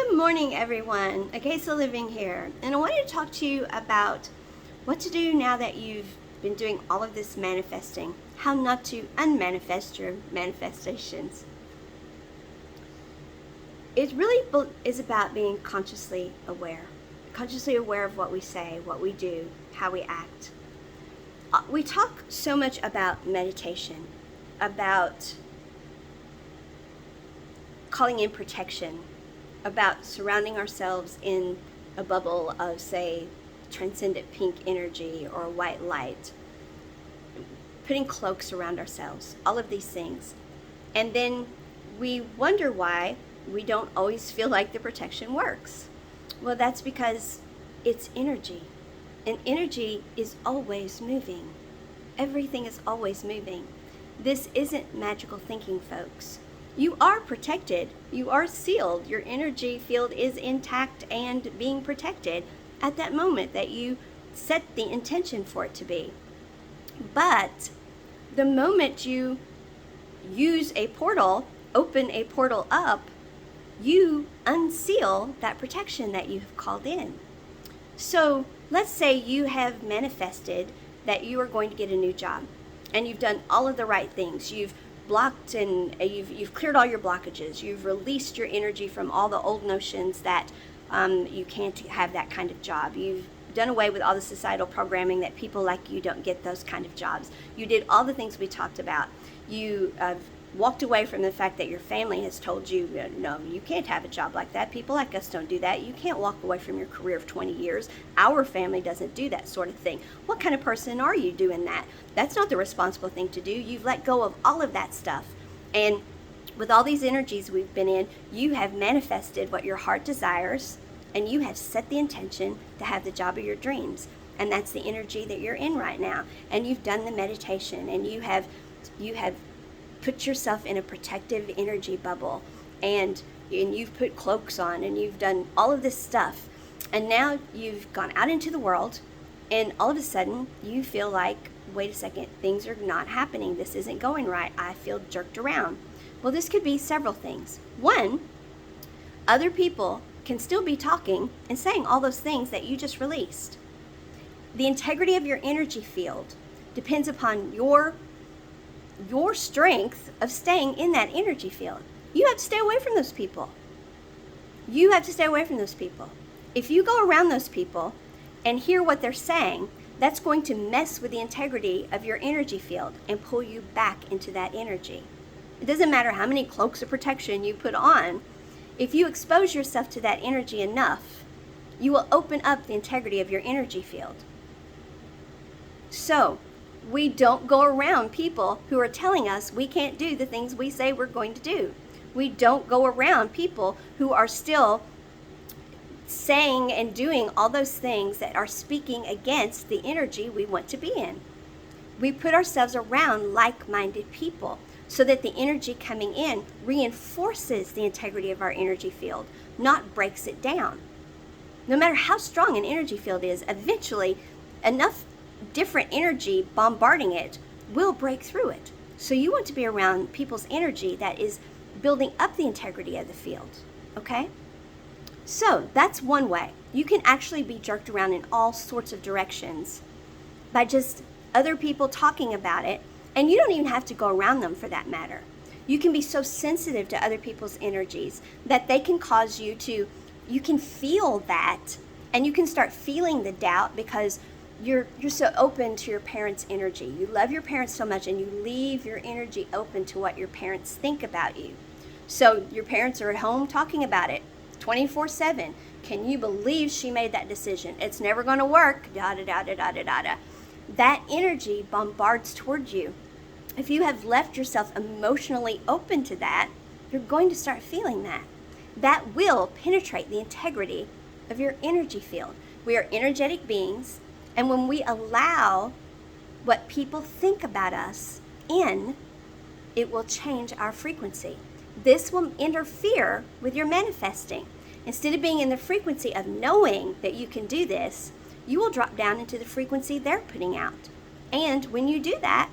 Good morning, everyone. Agesa Living here, and I wanted to talk to you about what to do now that you've been doing all of this manifesting, how not to unmanifest your manifestations. It really is about being consciously aware of what we say, what we do, how we act. We talk so much about meditation, about calling in protection, about surrounding ourselves in a bubble of, say, transcendent pink energy or white light, putting cloaks around ourselves, all of these things. And then we wonder why we don't always feel like the protection works. Well, that's because it's energy, and energy is always moving. Everything is always moving. This isn't magical thinking, folks. You are protected. You are sealed. Your energy field is intact and being protected at that moment that you set the intention for it to be. But the moment you use a portal, open a portal up, you unseal that protection that you have called in. So let's say you have manifested that you are going to get a new job, and you've done all of the right things. You've blocked and you've cleared all your blockages. You've released your energy from all the old notions that you can't have that kind of job. You've done away with all the societal programming that people like you don't get those kind of jobs. You did all the things we talked about. You walked away from the fact that your family has told you, no, you can't have a job like that. People like us don't do that. You can't walk away from your career of 20 years. Our family doesn't do that sort of thing. What kind of person are you doing that? That's not the responsible thing to do. You've let go of all of that stuff. And with all these energies we've been in, you have manifested what your heart desires, and you have set the intention to have the job of your dreams. And that's the energy that you're in right now. And you've done the meditation, and you have put yourself in a protective energy bubble, and you've put cloaks on, and you've done all of this stuff, and now you've gone out into the world, and all of a sudden you feel like, wait a second, things are not happening, this isn't going right, I feel jerked around. Well, this could be several things. One, other people can still be talking and saying all those things that you just released. The integrity of your energy field depends upon your strength of staying in that energy field. You have to stay away from those people. You have to stay away from those people. If you go around those people and hear what they're saying, that's going to mess with the integrity of your energy field and pull you back into that energy. It doesn't matter how many cloaks of protection you put on. If you expose yourself to that energy enough, you will open up the integrity of your energy field. So, we don't go around people who are telling us we can't do the things we say we're going to do. We don't go around people who are still saying and doing all those things that are speaking against the energy we want to be in. We put ourselves around like-minded people so that the energy coming in reinforces the integrity of our energy field, not breaks it down. No matter how strong an energy field is, eventually enough different energy bombarding it will break through it. So you want to be around people's energy that is building up the integrity of the field, okay? So that's one way. You can actually be jerked around in all sorts of directions by just other people talking about it, and you don't even have to go around them for that matter. You can be so sensitive to other people's energies that they can cause you can feel that, and you can start feeling the doubt because you're so open to your parents' energy. You love your parents so much, and you leave your energy open to what your parents think about you. So your parents are at home talking about it 24/7. Can you believe she made that decision? It's never going to work. Da da da da da da da da. That energy bombards toward you. If you have left yourself emotionally open to that, you're going to start feeling that. That will penetrate the integrity of your energy field. We are energetic beings. And when we allow what people think about us in, it will change our frequency. This will interfere with your manifesting. Instead of being in the frequency of knowing that you can do this, you will drop down into the frequency they're putting out. And when you do that,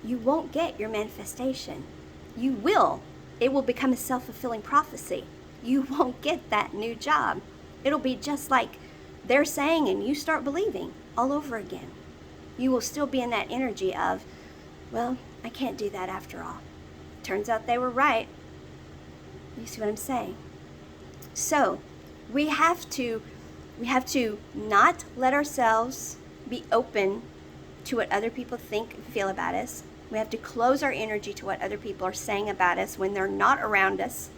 you won't get your manifestation. You will. It will become a self-fulfilling prophecy. you won't get that new job. It'll be just like they're saying and you start believing all over again. You will still be in that energy of, well, I can't do that after all. Turns out they were right. You see what I'm saying? So we have to not let ourselves be open to what other people think and feel about us. We have to close our energy to what other people are saying about us when they're not around us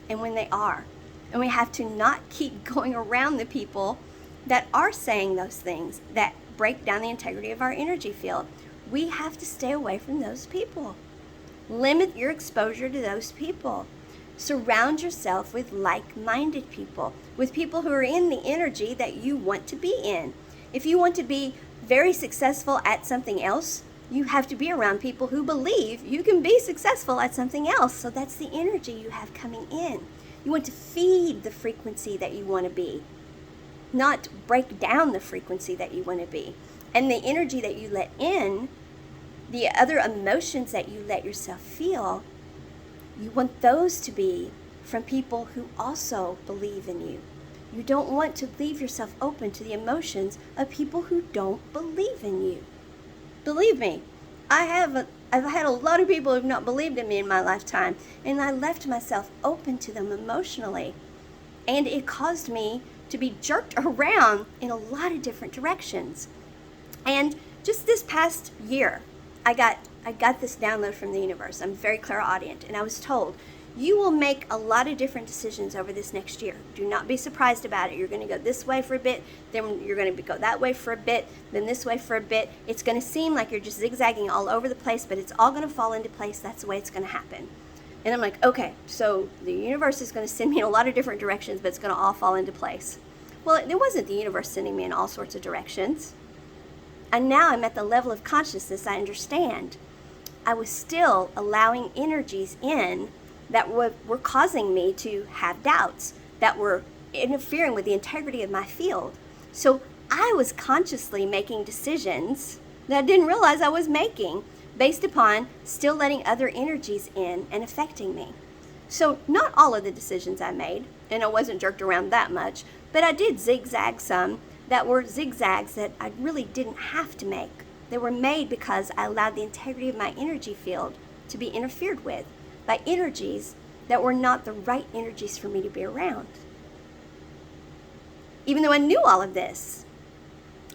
and when they are. And we have to not keep going around the people that are saying those things that break down the integrity of our energy field. We have to stay away from those people. Limit your exposure to those people. Surround yourself with like-minded people, with people who are in the energy that you want to be in. If you want to be very successful at something else, you have to be around people who believe you can be successful at something else. So that's the energy you have coming in. You want to feed the frequency that you want to be, not break down the frequency that you want to be. And the energy that you let in, the other emotions that you let yourself feel, you want those to be from people who also believe in you. You don't want to leave yourself open to the emotions of people who don't believe in you. Believe me, I've had a lot of people who've not believed in me in my lifetime, and I left myself open to them emotionally. And it caused me to be jerked around in a lot of different directions. And just this past year, I got this download from the universe. I'm very clairaudient, and I was told, you will make a lot of different decisions over this next year. Do not be surprised about it. You're going to go this way for a bit, then you're going to go that way for a bit, then this way for a bit. It's going to seem like you're just zigzagging all over the place, but it's all going to fall into place. That's the way it's going to happen. And I'm like, okay, so the universe is going to send me in a lot of different directions, but it's going to all fall into place. Well, it wasn't the universe sending me in all sorts of directions. And now I'm at the level of consciousness I understand. I was still allowing energies in that were causing me to have doubts, that were interfering with the integrity of my field. So I was consciously making decisions that I didn't realize I was making based upon still letting other energies in and affecting me. So not all of the decisions I made, and I wasn't jerked around that much, but I did zigzag some that were zigzags that I really didn't have to make. They were made because I allowed the integrity of my energy field to be interfered with by energies that were not the right energies for me to be around. Even though I knew all of this,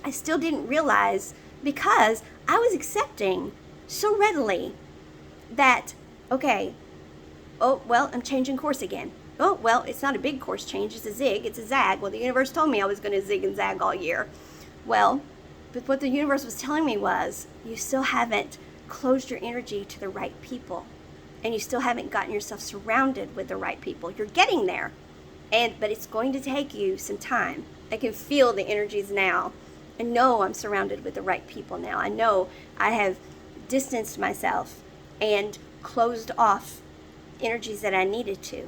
I still didn't realize, because I was accepting so readily that, okay, oh, well, I'm changing course again. Oh, well, it's not a big course change, it's a zig, it's a zag. Well, the universe told me I was going to zig and zag all year. Well, but what the universe was telling me was, you still haven't closed your energy to the right people. And you still haven't gotten yourself surrounded with the right people. You're getting there, but it's going to take you some time. I can feel the energies now. I know I'm surrounded with the right people now. I know I have distanced myself and closed off energies that I needed to.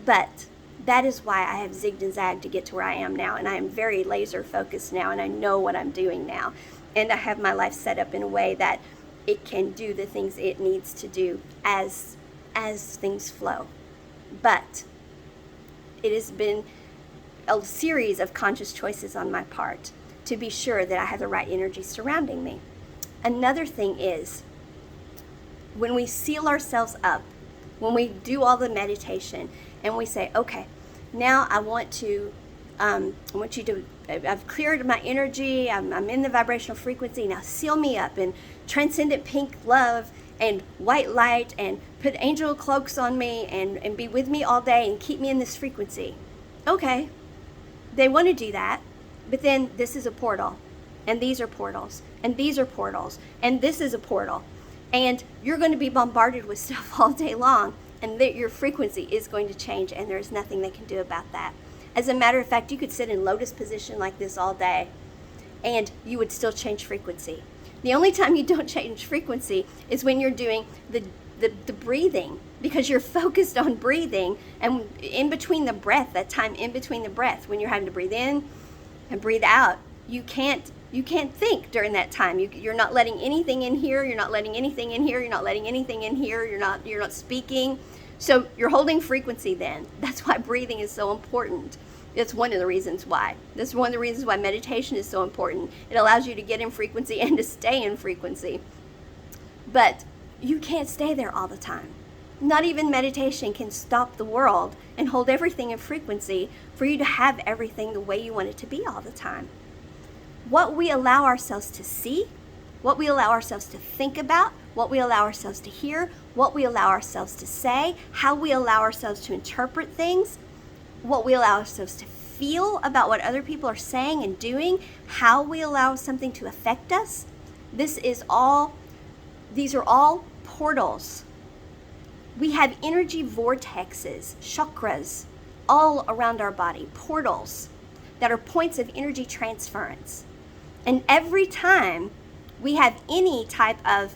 But that is why I have zigged and zagged to get to where I am now. And I am very laser focused now, and I know what I'm doing now. And I have my life set up in a way that it can do the things it needs to do as things flow. But it has been a series of conscious choices on my part to be sure that I have the right energy surrounding me. Another thing is, when we seal ourselves up, when we do all the meditation and we say, okay, now I want you to, I've cleared my energy, I'm in the vibrational frequency, now seal me up in transcendent pink love and white light, and put angel cloaks on me and be with me all day and keep me in this frequency. Okay, they want to do that, but then this is a portal, and these are portals, and these are portals, and this is a portal, and you're going to be bombarded with stuff all day long, and your frequency is going to change, and there's nothing they can do about that. As a matter of fact, you could sit in lotus position like this all day, and you would still change frequency. The only time you don't change frequency is when you're doing the breathing, because you're focused on breathing, and in between the breath, that time in between the breath, when you're having to breathe in and breathe out, you can't think during that time. You're not letting anything in here, you're not letting anything in here, you're not letting anything in here, you're not speaking. So you're holding frequency then. That's why breathing is so important. It's one of the reasons why. This is one of the reasons why meditation is so important. It allows you to get in frequency and to stay in frequency. But you can't stay there all the time. Not even meditation can stop the world and hold everything in frequency for you to have everything the way you want it to be all the time. What we allow ourselves to see, what we allow ourselves to think about, what we allow ourselves to hear, what we allow ourselves to say, how we allow ourselves to interpret things, what we allow ourselves to feel about what other people are saying and doing, how we allow something to affect us. These are all portals. We have energy vortexes, chakras, all around our body, portals that are points of energy transference. And every time we have any type of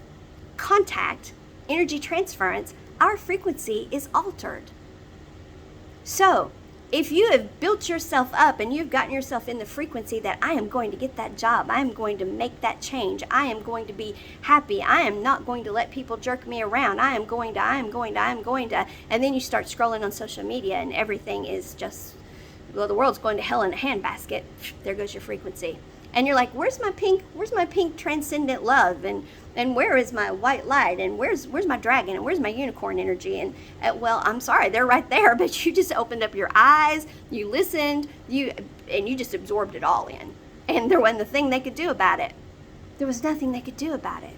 contact, energy transference, our frequency is altered. So, if you have built yourself up and you've gotten yourself in the frequency that I am going to get that job, I am going to make that change, I am going to be happy, I am not going to let people jerk me around, I am going to, and then you start scrolling on social media and everything is just, well, the world's going to hell in a handbasket. There goes your frequency. And you're like, where's my pink transcendent love? And where is my white light? And where's my dragon? And where's my unicorn energy? And well, I'm sorry, they're right there, but you just opened up your eyes, you listened, and you just absorbed it all in. And there wasn't a thing they could do about it. There was nothing they could do about it.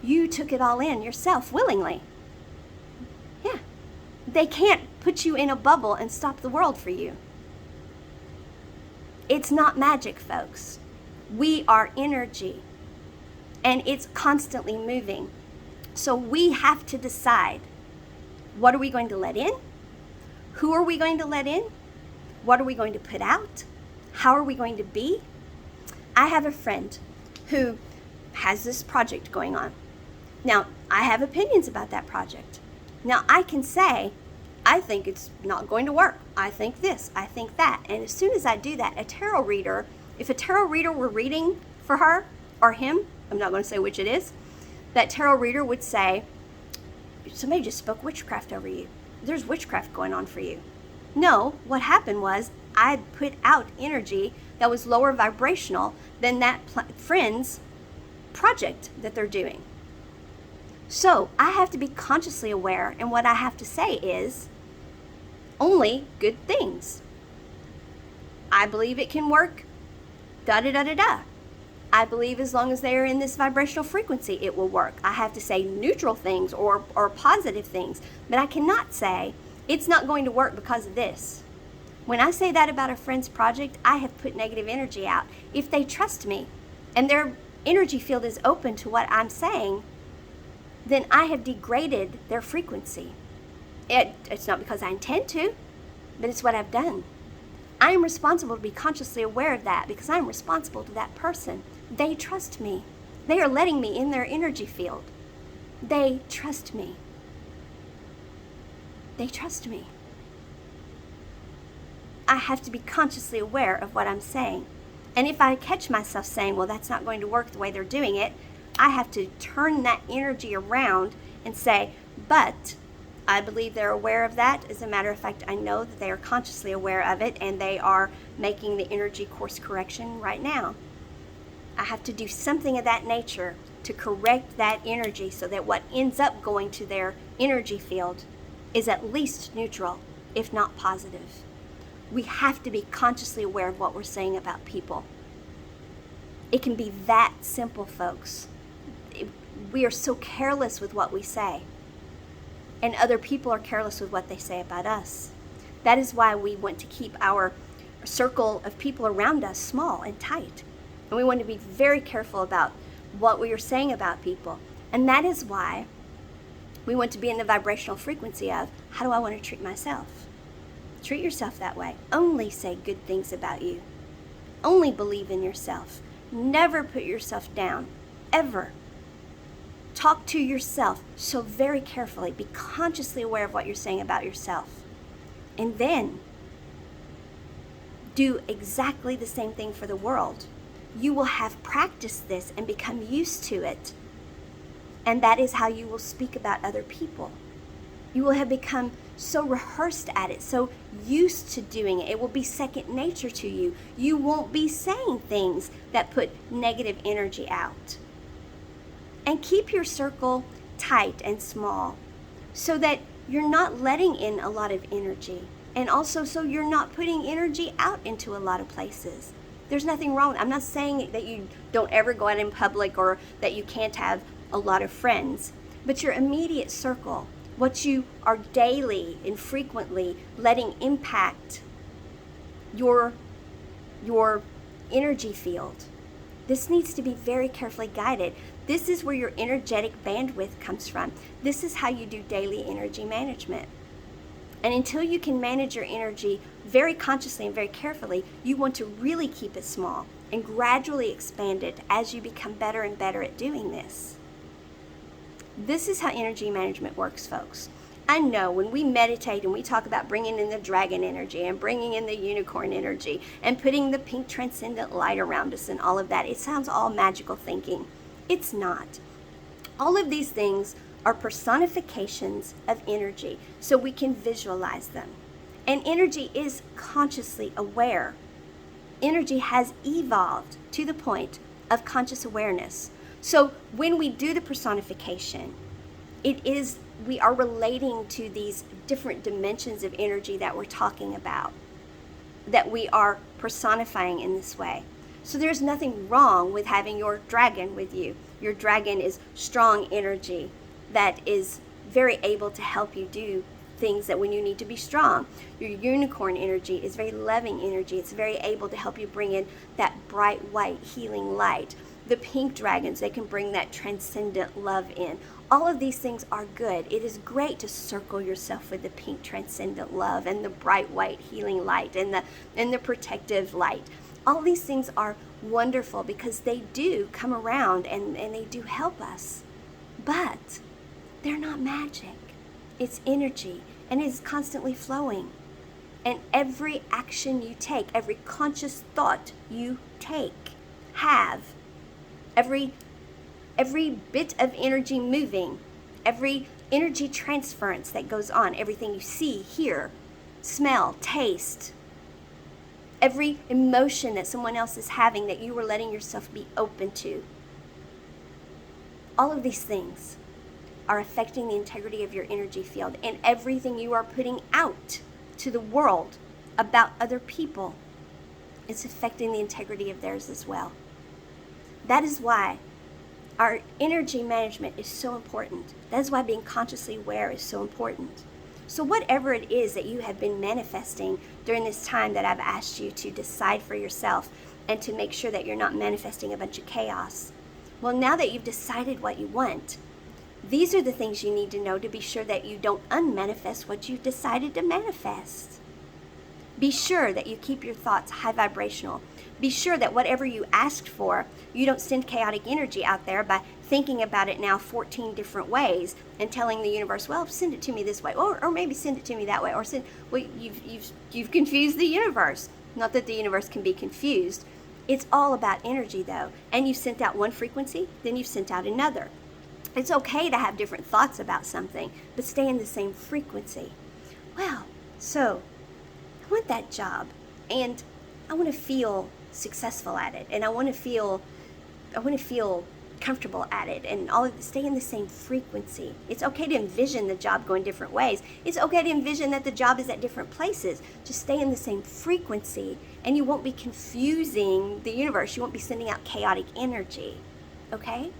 You took it all in yourself willingly. Yeah. They can't put you in a bubble and stop the world for you. It's not magic, folks. We are energy, and it's constantly moving. So we have to decide, what are we going to let in? Who are we going to let in? What are we going to put out? How are we going to be? I have a friend who has this project going on. Now, I have opinions about that project. Now, I can say, I think it's not going to work. I think this, I think that. And as soon as I do that, if a tarot reader were reading for her or him, I'm not going to say which it is, that tarot reader would say, somebody just spoke witchcraft over you. There's witchcraft going on for you. No, what happened was I put out energy that was lower vibrational than that friend's project that they're doing. So I have to be consciously aware, and what I have to say is only good things. I believe it can work. Da-da-da-da-da. I believe as long as they are in this vibrational frequency, it will work. I have to say neutral things or positive things, but I cannot say it's not going to work because of this. When I say that about a friend's project, I have put negative energy out. If they trust me and their energy field is open to what I'm saying, then I have degraded their frequency. It's not because I intend to, but it's what I've done. I am responsible to be consciously aware of that because I'm responsible to that person. They trust me. They are letting me in their energy field. They trust me. They trust me. I have to be consciously aware of what I'm saying. And if I catch myself saying, well, that's not going to work the way they're doing it, I have to turn that energy around and say, but I believe they're aware of that. As a matter of fact, I know that they are consciously aware of it and they are making the energy course correction right now. I have to do something of that nature to correct that energy so that what ends up going to their energy field is at least neutral, if not positive. We have to be consciously aware of what we're saying about people. It can be that simple, folks. We are so careless with what we say. And other people are careless with what they say about us. That is why we want to keep our circle of people around us small and tight. And we want to be very careful about what we are saying about people. And that is why we want to be in the vibrational frequency of, how do I want to treat myself? Treat yourself that way. Only say good things about you. Only believe in yourself. Never put yourself down. Ever. Talk to yourself so very carefully. Be consciously aware of what you're saying about yourself. And then do exactly the same thing for the world. You will have practiced this and become used to it. And that is how you will speak about other people. You will have become so rehearsed at it, so used to doing it. It will be second nature to you. You won't be saying things that put negative energy out. And keep your circle tight and small so that you're not letting in a lot of energy. And also so you're not putting energy out into a lot of places. There's nothing wrong. I'm not saying that you don't ever go out in public or that you can't have a lot of friends. But your immediate circle, what you are daily and frequently letting impact your energy field. This needs to be very carefully guided. This is where your energetic bandwidth comes from. This is how you do daily energy management. And until you can manage your energy very consciously and very carefully, you want to really keep it small and gradually expand it as you become better and better at doing this. This is how energy management works, folks. I know when we meditate and we talk about bringing in the dragon energy and bringing in the unicorn energy and putting the pink transcendent light around us and all of that, it sounds all magical thinking. It's not. All of these things are personifications of energy, so we can visualize them. And energy is consciously aware. Energy has evolved to the point of conscious awareness. So when we do the personification, we are relating to these different dimensions of energy that we're talking about, that we are personifying in this way. So there's nothing wrong with having your dragon with you. Your dragon is strong energy that is very able to help you do things that when you need to be strong. Your unicorn energy is very loving energy. It's very able to help you bring in that bright white healing light. The pink dragons, they can bring that transcendent love in. All of these things are good. It is great to circle yourself with the pink transcendent love and the bright white healing light and the protective light. All these things are wonderful because they do come around and they do help us. But they're not magic. It's energy, and it's constantly flowing. And every action you take, every conscious thought you take, every bit of energy moving, every energy transference that goes on, everything you see, hear, smell, taste, every emotion that someone else is having that you are letting yourself be open to. All of these things are affecting the integrity of your energy field, and everything you are putting out to the world about other people is affecting the integrity of theirs as well. That is why our energy management is so important. That is why being consciously aware is so important. So whatever it is that you have been manifesting during this time that I've asked you to decide for yourself and to make sure that you're not manifesting a bunch of chaos, well, now that you've decided what you want, these are the things you need to know to be sure that you don't unmanifest what you've decided to manifest. Be sure that you keep your thoughts high vibrational. Be sure that whatever you asked for, you don't send chaotic energy out there by thinking about it now 14 different ways and telling the universe, well, send it to me this way, or maybe send it to me that way, or you've confused the universe. Not that the universe can be confused. It's all about energy, though. And you've sent out one frequency, then you've sent out another. It's okay to have different thoughts about something, but stay in the same frequency. Well, so I want that job, and I want to feel successful at it, and I want to feel comfortable at it, and stay in the same frequency. It's okay to envision the job going different ways. It's okay to envision that the job is at different places. Just stay in the same frequency, and you won't be confusing the universe. You won't be sending out chaotic energy. Okay?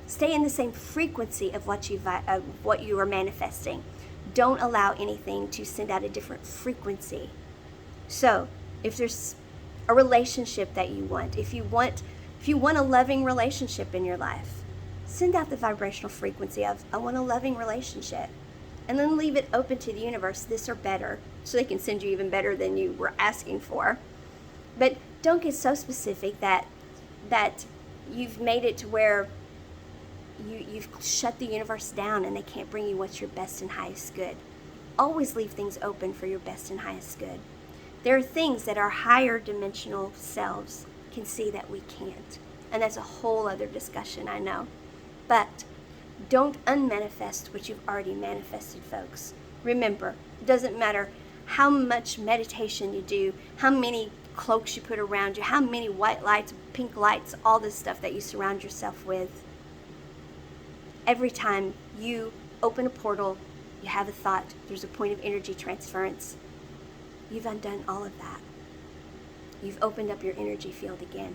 Stay in the same frequency of what you are manifesting. Don't allow anything to send out a different frequency. So, if there's a relationship that you want, if you want a loving relationship in your life, send out the vibrational frequency of, I want a loving relationship. And then leave it open to the universe, this or better, so they can send you even better than you were asking for. But don't get so specific that you've made it to where you've shut the universe down and they can't bring you what's your best and highest good. Always leave things open for your best and highest good. There are things that our higher dimensional selves can see that we can't. And that's a whole other discussion, I know. But Don't unmanifest what you've already manifested, folks. Remember, it doesn't matter how much meditation you do, how many cloaks you put around you, how many white lights, pink lights, all this stuff that you surround yourself with. Every time you open a portal, you have a thought, there's a point of energy transference. You've undone all of that. You've opened up your energy field again.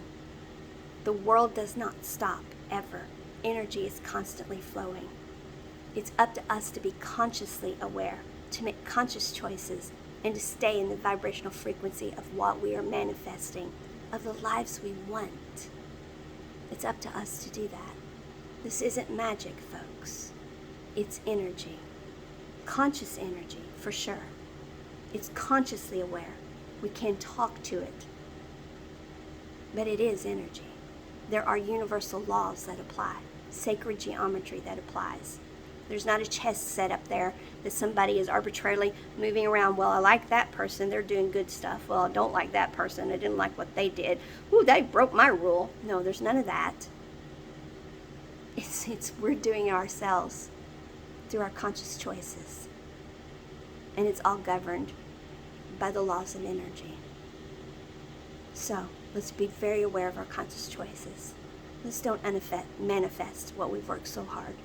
The world does not stop, ever. Energy is constantly flowing. It's up to us to be consciously aware, to make conscious choices, and to stay in the vibrational frequency of what we are manifesting, of the lives we want. It's up to us to do that. This isn't magic, folks. It's energy. Conscious energy, for sure. It's consciously aware. We can talk to it. But it is energy. There are universal laws that apply, sacred geometry that applies. There's not a chess set up there that somebody is arbitrarily moving around. Well, I like that person. They're doing good stuff. Well, I don't like that person. I didn't like what they did. Ooh, they broke my rule. No, there's none of that. We're doing it ourselves through our conscious choices. And it's all governed by the laws of energy. So, let's be very aware of our conscious choices. Let's don't manifest what we've worked so hard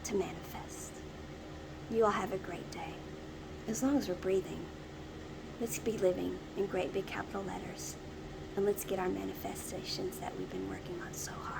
to manifest. You all have a great day. As long as we're breathing, let's be living in great big capital letters. And let's get our manifestations that we've been working on so hard.